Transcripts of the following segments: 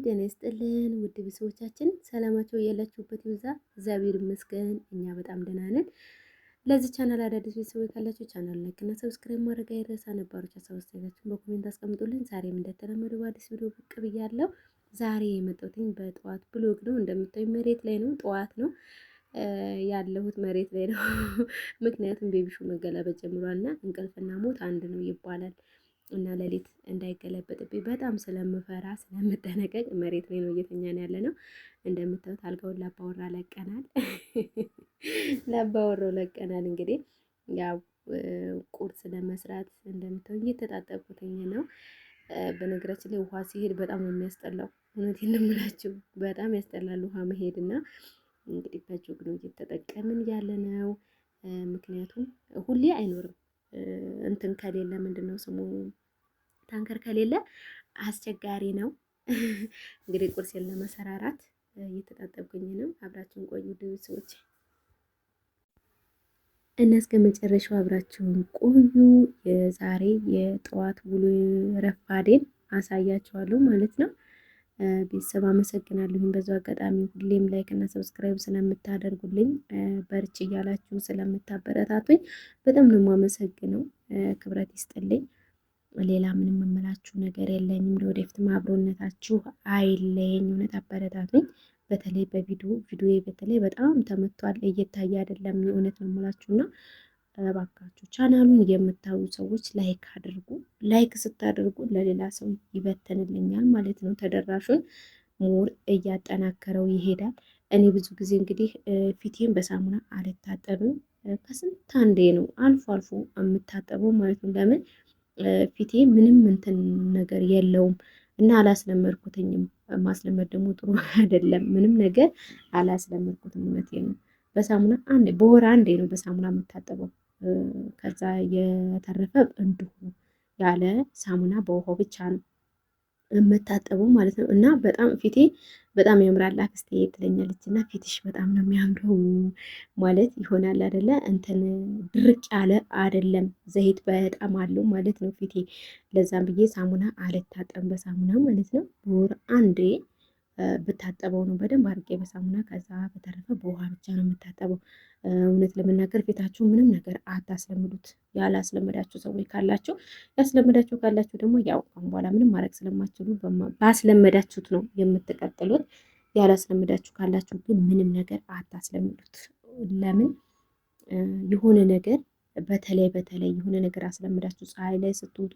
ጤና ይስጥልን ውድ ቤተሰቦቻችን ሰላማችሁ ያላችሁበት ይብዛ። እግዚአብሔር ይመስገን እኛ በጣም ደህና ነን። ለዚህ ቻናል አዳዲስ ቤተሰቦች ካላችሁ ቻናል ላይክ እና ሰብስክራይብ ማድረግ አይረሳ። ነባሮች አስተያየታችሁን በኮሜንት አስቀምጡልን። ዛሬም እንደተለመደው በአዲስ ቪዲዮ ብቅ ብያለሁ። ዛሬ የመጣሁት በጠዋት ብሎግ ነው። እንደምታዩ መሬት ላይ ነው፣ ጠዋት ነው ያለሁት መሬት ላይ ነው። ምክንያቱም ቤቢሹ መገላበጥ ጀምሯልና እንቅልፍና ሞት አንድ ነው ይባላል። እና ሌሊት እንዳይገለበጥብኝ በጣም ስለምፈራ ስለምጠነቀቅ መሬት ላይ ነው እየተኛን ያለ ነው። እንደምታዩት አልጋውን ላባወራ ለቀናል። ላባወራው ለቀናል። እንግዲህ ያው ቁርስ ለመስራት እንደምታዩት እየተጣጠብኩትኝ ነው። በነገራችን ላይ ውሃ ሲሄድ በጣም ነው የሚያስጠላው። እውነቴን ነው የምላችሁ በጣም ያስጠላል ውሃ መሄድና እንግዲህ በጆግ ነው እየተጠቀምን ያለ ነው። ምክንያቱም ሁሌ አይኖርም እንትን ከሌለ ምንድነው ስሙ ታንከር ከሌለ አስቸጋሪ ነው። እንግዲህ ቁርሴን ለመሰራራት እየተጣጠብኩኝ ነው። አብራችሁን ቆዩ ቤተሰቦች እና እስከ መጨረሻው አብራችሁን ቆዩ። የዛሬ የጠዋት ውሎ ረፋዴን አሳያችኋለሁ ማለት ነው። ቤተሰብ አመሰግናለሁኝ። በዛው አጋጣሚ ሁሌም ላይክ እና ሰብስክራይብ ስለምታደርጉልኝ በርቺ እያላችሁ ስለምታበረታቱኝ በጣም ነው የማመሰግነው። ክብረት ይስጥልኝ። ሌላ ምንም የምላችሁ ነገር የለኝም። ለወደፊትም አብሮነታችሁ አይለየኝ። እውነት አበረታቱኝ። በተለይ ቪዲዮ በተለይ በጣም ተመቷል፣ እየታየ አይደለም። የእውነት ነው የምላችሁና እባካችሁ ቻናሉን የምታዩ ሰዎች ላይክ አድርጉ። ላይክ ስታደርጉ ለሌላ ሰው ይበተንልኛል ማለት ነው። ተደራሹን ሙር እያጠናከረው ይሄዳል። እኔ ብዙ ጊዜ እንግዲህ ፊቴን በሳሙና አልታጠብም። ከስንት አንዴ ነው አልፎ አልፎ የምታጠበው ማለት ነው። ለምን ፊቴ ምንም እንትን ነገር የለውም እና አላስለመድኩትኝም። ማስለመድ ደግሞ ጥሩ አይደለም። ምንም ነገር አላስለመድኩትም። እውነቴን ነው። በሳሙና አንዴ በወር አንዴ ነው በሳሙና የምታጠበው። ከዛ የተረፈ እንዲሁ ያለ ሳሙና በውሃው ብቻ ነው የምታጠበው ማለት ነው። እና በጣም ፊቴ በጣም ያምራል። አክስቴ ትለኛለች እና ፊትሽ በጣም ነው የሚያምረው ማለት ይሆናል አይደለ? እንትን ድርቅ ያለ አይደለም፣ ዘይት በጣም አለው ማለት ነው ፊቴ። ለዛም ብዬ ሳሙና አልታጠብም በሳሙና ማለት ነው። በወር አንዴ ብታጠበው ነው በደንብ አድርጌ በሳሙና። ከዛ በተረፈ በውሃ ብቻ ነው የምታጠበው። እውነት ለመናገር ፊታችሁ ምንም ነገር አታስለምዱት። ያላስለመዳችሁ ሰዎች ካላችሁ፣ ያስለመዳችሁ ካላችሁ ደግሞ ያው በኋላ ምንም ማድረግ ስለማትችሉ ባስለመዳችሁት ነው የምትቀጥሉት። ያላስለመዳችሁ ካላችሁ ግን ምንም ነገር አታስለምዱት። ለምን የሆነ ነገር በተለይ የሆነ ነገር አስለምዳችሁ ፀሐይ ላይ ስትወጡ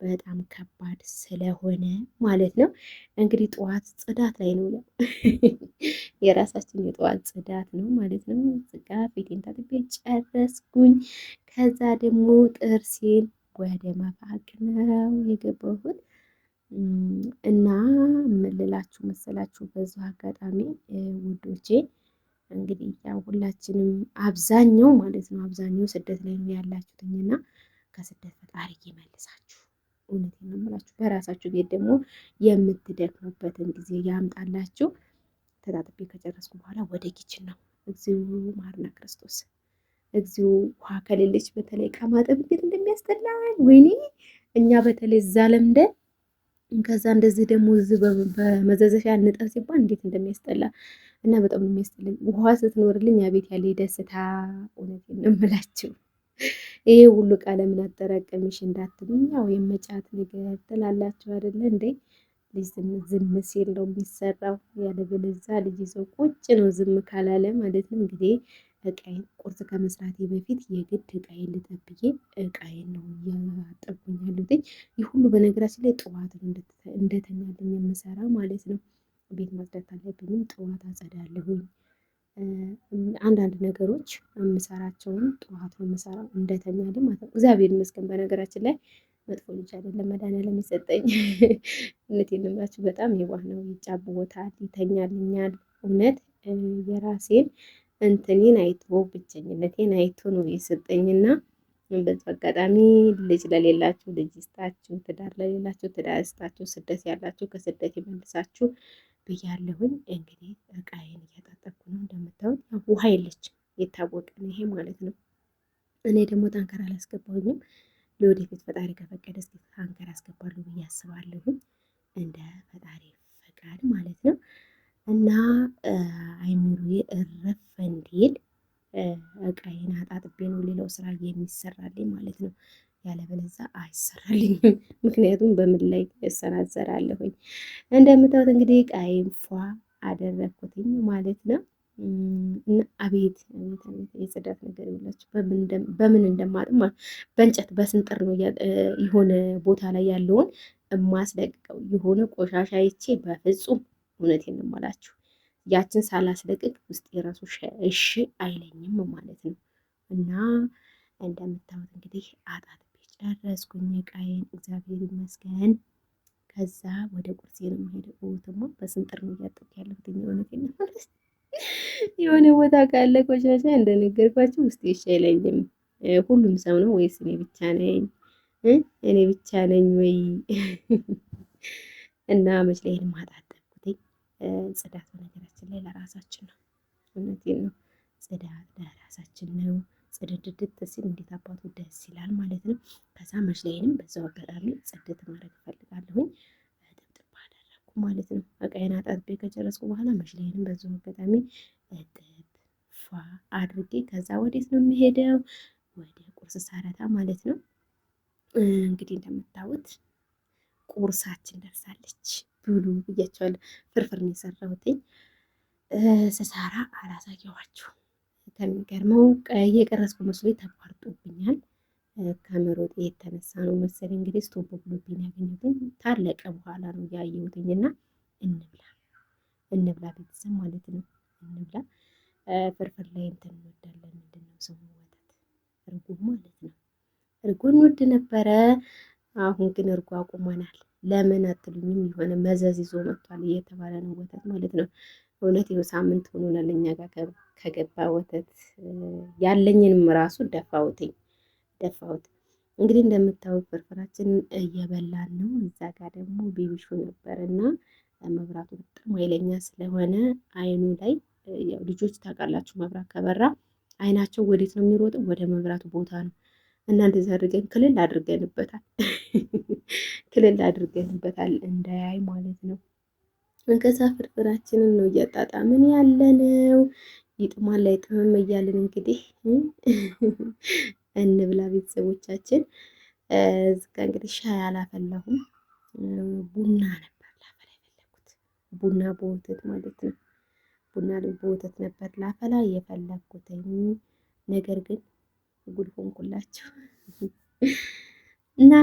በጣም ከባድ ስለሆነ ማለት ነው። እንግዲህ ጠዋት ጽዳት ላይ ነው። የራሳችን የጠዋት ጽዳት ነው ማለት ነው። እዚጋ ፊቴን ታጥቤ ጨረስኩኝ። ከዛ ደግሞ ጥርሴን ወደ መፋቅ ነው የገባሁት እና የምልላችሁ መሰላችሁ በዛ አጋጣሚ ውዶቼ እንግዲህ ያው ሁላችንም አብዛኛው ማለት ነው አብዛኛው ስደት ላይ ነው ያላችሁትና ከስደት ፈጣሪ ይመልሳችሁ። እውነቴን ነው የምላችሁ። በራሳችሁ ቤት ደግሞ የምትደክሙበትን ጊዜ ያምጣላችሁ። ተጣጥቤ ከጨረስኩ በኋላ ወደ ኪችን ነው። እግዚኦ ማርና ክርስቶስ፣ እግዚኦ ውሃ ከሌለች በተለይ ዕቃ ማጠብ እንዴት እንደሚያስጠላኝ ወይኔ። እኛ በተለይ እዛ ለምደን ከዛ እንደዚህ ደግሞ እዚህ በመዘዘሻ እንጠብ ሲባል እንዴት እንደሚያስጠላ እና በጣም ነው የሚያስጠላኝ። ውሃ ስትኖርልኝ አቤት ያለ ደስታ። እውነቴን ነው የምላችሁ። ይሄ ሁሉ ቃለ ምን አጠራቀምሽ እንዳትሉኝ፣ ያው የመጫት ነገር ትላላችሁ አይደለ እንዴ? ልጅ ዝም ሲል ነው የሚሰራው። ያለበለዚያ ልጅ ሰው ቁጭ ነው ዝም ካላለ ማለት ነው። እንግዲህ እቃዬን ቁርስ ከመስራቴ በፊት የግድ እቃዬን ልጠብዬ እቃዬን ነው እያጠብኩኝ ያሉት። ይህ ሁሉ በነገራችን ላይ ጠዋት እንደተኛልኝ የምሰራ ማለት ነው። ቤት ማጽዳት አለብኝም ጠዋት አጸዳለሁኝ። አንዳንድ ነገሮች የምሰራቸውን ጠዋት ነው የምሰራው እንደተኛልኝ ማለት ነው። እግዚአብሔር ይመስገን። በነገራችን ላይ መጥፎ ልጅ አይደለም መድኃኒዓለም የሰጠኝ። እውነቴን ነው የምላችሁ። በጣም የዋህ ነው፣ ይጫወታል፣ ይተኛልኛል። እውነት የራሴን እንትኔን አይቶ ብቸኝነቴን አይቶ ነው የሰጠኝና በዚህ አጋጣሚ ልጅ ለሌላችሁ ልጅ ይስጣችሁ፣ ትዳር ለሌላችሁ ትዳር ይስጣችሁ፣ ስደት ያላችሁ ከስደት ይመልሳችሁ ብያለሁኝ። እንግዲህ እቃዬን እያጣጠብኩ ነው። እንደምታዩት ውሃ የለችም፣ የታወቀ ነው ይሄ ማለት ነው። እኔ ደግሞ ታንከር አላስገባሁኝም። ለወደፊት ፈጣሪ ከፈቀደ እስኪ ታንከር አስገባለሁ ብዬ አስባለሁኝ። እንደ ፈጣሪ ፈቃድ ፍቃድ ማለት ነው። እና አይምሮዬ እረፍ እንዲል እቃዬን አጣጥቤ ነው ሌላው ስራ የሚሰራልኝ ማለት ነው። ያለበለዛ አይሰራልኝም። ምክንያቱም በምን ላይ እሰናዘራለሁኝ። እንደምታዩት እንግዲህ እቃዬን ፏ አደረግኩትኝ ማለት ነው። እና አቤት የጽዳት ነገር የላችሁ በምን እንደማጥም በእንጨት በስንጥር ነው የሆነ ቦታ ላይ ያለውን የማስለቅቀው። የሆነ ቆሻሻ አይቼ በፍጹም እውነቴን ነው የምላችሁ ያችን ሳላስለቅቅ ውስጥ የራሱ እሺ አይለኝም ማለት ነው። እና እንደምታዩት እንግዲህ አጣጥቤ ጨረስኩኝ እቃዬን፣ እግዚአብሔር ይመስገን። ከዛ ወደ ቁርሴ ነው የምሄደው። እውትማ በስንጥር ነው እያጠብኩ ያለሁት። እውነቴን ነው የሆነ ቦታ ካለ ቆሻሻ እንደነገርኳችሁ ውስጥ እሺ አይለኝም። ሁሉም ሰው ነው ወይስ እኔ ብቻ ነኝ? እኔ ብቻ ነኝ ወይ? እና መችለይን ማጣጠብኩትኝ። ጽዳት በነገራችን ላይ ለራሳችን ነው። እውነቴን ነው። ጽዳት ለራሳችን ነው። ጽድድድት ሲል እንዴት አባቱ ደስ ይላል ማለት ነው። ከዛ መችለይንም በዛው አጋጣሚ ጽድት ማድረግ እፈልጋለሁኝ። ጥብጥብ አደረግኩ ማለት ነው። እቃዬን አጣጥቤ ከጨረስኩ በኋላ መችለይንም በዛው አጋጣሚ ጥብ ፏ አድርጌ ከዛ ወዴት ነው የሚሄደው? ወደ ቁርስ ሰረታ ማለት ነው። እንግዲህ እንደምታዩት ቁርሳችን ደርሳለች። ብሉ ብያቸዋለሁ። ፍርፍር ነው የሰራሁትኝ። ስሰራ አላሳየኋችሁ። ከሚገርመው እየቀረስኩ መስሎ ተቋርጦብኛል። ከመሮጤ የተነሳ ነው መሰለኝ እንግዲህ ስቶፕ ብሎብኝ ያገኘሁትኝ። ታለቀ በኋላ ነው ያየሁትኝ። እና እንብላ ቤተሰብ ማለት ነው። እንብላ። ፍርፍር ላይ እንትን እንወዳለን። ምንድን ነው ስሙ? ወተት እርጎ ማለት ነው። እርጎ እንወድ ነበረ። አሁን ግን እርጎ አቁመናል። ለምን አትሉኝም? የሆነ መዘዝ ይዞ መጥቷል እየተባለ ነው ወተት ማለት ነው። እውነት ይኸው ሳምንት ሆኖናል እኛ ጋር ከገባ ወተት። ያለኝንም ራሱ ደፋሁት። እንግዲህ እንደምታዩት ፍርፍራችን እየበላን ነው። እዛ ጋር ደግሞ ቤቢሹ ነበር እና መብራቱ በጣም ኃይለኛ ስለሆነ አይኑ ላይ ያው ልጆች ታውቃላችሁ፣ መብራት ከበራ አይናቸው ወዴት ነው የሚሮጠው? ወደ መብራቱ ቦታ ነው። እና እንደዚህ አድርገን ክልል አድርገንበታል ክልል አድርገንበታል እንዳያይ ማለት ነው። ከዛ ፍርፍራችንን ነው እያጣጣምን ያለነው። ይጥማል አይጥምም እያልን እንግዲህ እንብላ ቤተሰቦቻችን። እዚጋ እንግዲህ ሻይ አላፈላሁም፣ ቡና ነበር ላፈላ የፈለኩት። ቡና በወተት ማለት ነው። ቡና በወተት ነበር ላፈላ የፈለኩት። ነገር ግን ጉድ ሆንኩላችሁ እና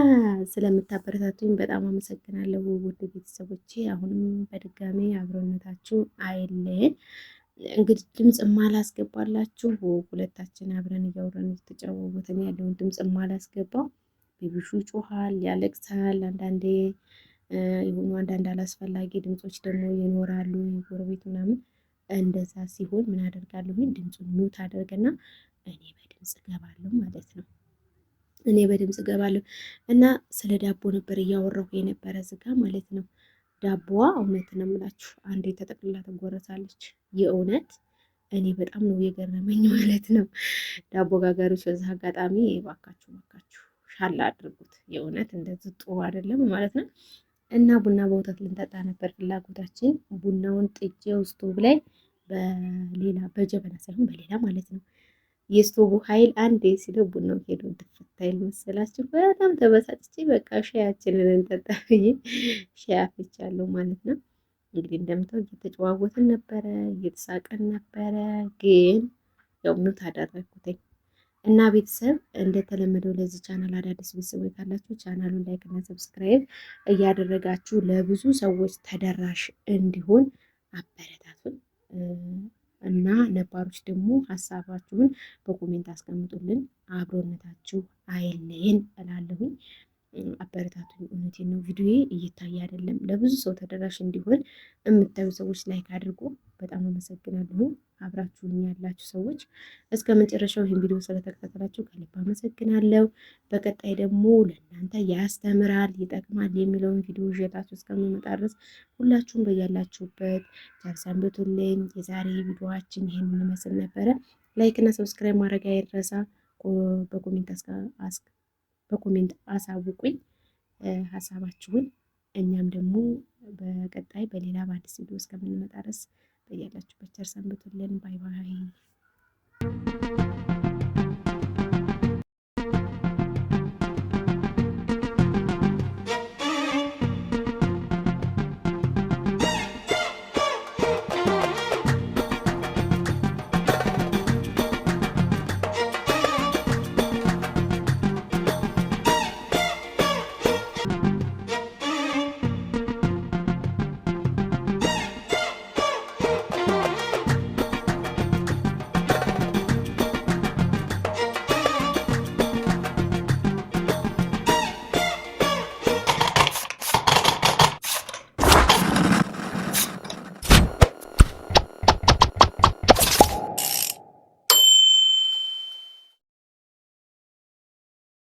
ስለምታበረታቱኝ በጣም አመሰግናለሁ ውድ ቤተሰቦቼ። አሁንም በድጋሚ አብሮነታችሁ አይለየን። እንግዲህ ድምፅ ማላስገባላችሁ ሁለታችን አብረን እያወራን እየተጫወትን ያለውን ድምፅ ማላስገባው ቤቢሹ ይጮሃል፣ ያለቅሳል። አንዳንዴ የሆኑ አንዳንድ አላስፈላጊ ድምፆች ደግሞ ይኖራሉ፣ የጎረቤት ምናምን። እንደዛ ሲሆን ምን አደርጋለሁ? ድምፁን ሚውት አደርግና እኔ በድምፅ እገባለሁ ማለት ነው። እኔ በድምፅ እገባለሁ እና ስለ ዳቦ ነበር እያወራሁ የነበረ ዝጋ ማለት ነው። ዳቦዋ እውነት ነው የምላችሁ አንዴ ተጠቅልላ ትጎረሳለች። የእውነት እኔ በጣም ነው የገረመኝ ማለት ነው። ዳቦ ጋጋሪዎች በዚህ አጋጣሚ ባካችሁ ሻላ አድርጉት። የእውነት እንደዚህ ጥሩ አይደለም ማለት ነው። እና ቡና በወተት ልንጠጣ ነበር ፍላጎታችን። ቡናውን ጥጄው ስቶቭ ላይ በሌላ በጀበና ሳይሆን በሌላ ማለት ነው። የስቶቡ ኃይል አንዴ ሲለው ቡናው ሄዶ ድፍት ኃይል መሰላችሁ። በጣም ተበሳጭቼ በቃ ሻያችንን እንጠጣ ብዬ ሻይ አፍልቻለሁ ማለት ነው። እንግዲህ እንደምታው እየተጨዋወትን ነበረ፣ እየተሳቀን ነበረ። ግን ያው ሚውት አደረግኩትኝ እና ቤተሰብ እንደተለመደው ለዚህ ቻናል አዳዲስ ቤተሰቦች ካላችሁ ቻናሉን ላይክ እና ሰብስክራይብ እያደረጋችሁ ለብዙ ሰዎች ተደራሽ እንዲሆን አበረታቱን እና ነባሮች ደግሞ ሀሳባችሁን በኮሜንት አስቀምጡልን። አብሮነታችሁ አይለየን እላለሁኝ። አበረታቱኝ። እውነቴን ነው። ቪዲዮ እየታየ አይደለም። ለብዙ ሰው ተደራሽ እንዲሆን የምታዩ ሰዎች ላይክ አድርጉ። በጣም አመሰግናለሁ። አብራችሁኝ ያላችሁ ሰዎች እስከ መጨረሻው ይህን ቪዲዮ ስለተከታተላችሁ ከልብ አመሰግናለሁ። በቀጣይ ደግሞ ለእናንተ ያስተምራል፣ ይጠቅማል የሚለውን ቪዲዮ ይዤላችሁ እስከምመጣ ድረስ ሁላችሁም በያላችሁበት ቸር ሰንብቱልኝ። የዛሬ ቪዲዮዋችን ይህንን ይመስል ነበረ። ላይክ እና ሰብስክራይብ ማድረግ አይረሳ። በኮሜንት አሳውቁኝ ሀሳባችሁን። እኛም ደግሞ በቀጣይ በሌላ በአዲስ ቪዲዮ እስከምንመጣ ድረስ በያላችሁበት ቸር ሰንብቱልን። ባይ ባይ።